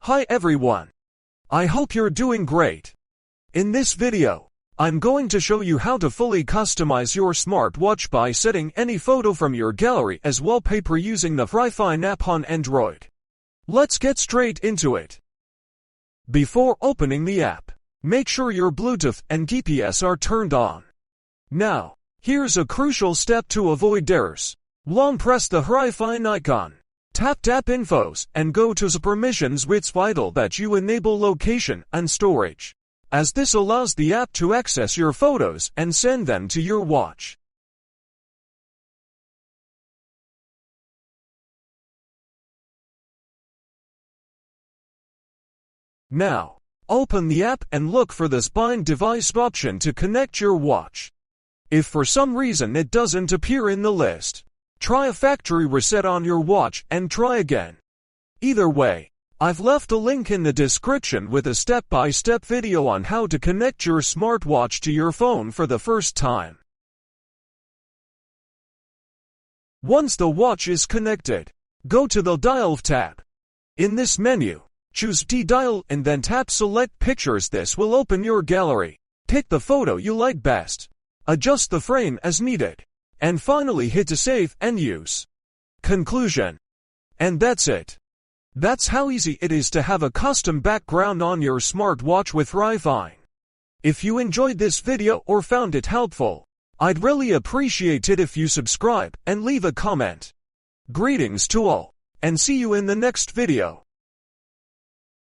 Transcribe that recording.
Hi everyone. I hope you're doing great. In this video, I'm going to show you how to fully customize your smartwatch by setting any photo from your gallery as wallpaper using the HryFine app on Android. Let's get straight into it. Before opening the app, make sure your Bluetooth and GPS are turned on. Now, here's a crucial step to avoid errors. Long press the HryFine icon. Tap App Infos and go to the permissions. It's vital that you enable location and storage, as this allows the app to access your photos and send them to your watch. Now, open the app and look for the Find Device option to connect your watch. If for some reason it doesn't appear in the list, try a factory reset on your watch and try again. Either way, I've left a link in the description with a step-by-step video on how to connect your smartwatch to your phone for the first time. Once the watch is connected, go to the Dial tab. In this menu, choose D-Dial and then tap Select Pictures. This will open your gallery. Pick the photo you like best. Adjust the frame as needed. And finally hit to save and use. Conclusion. And that's it. That's how easy it is to have a custom background on your smartwatch with HryFine. If you enjoyed this video or found it helpful, I'd really appreciate it if you subscribe and leave a comment. Greetings to all, and see you in the next video.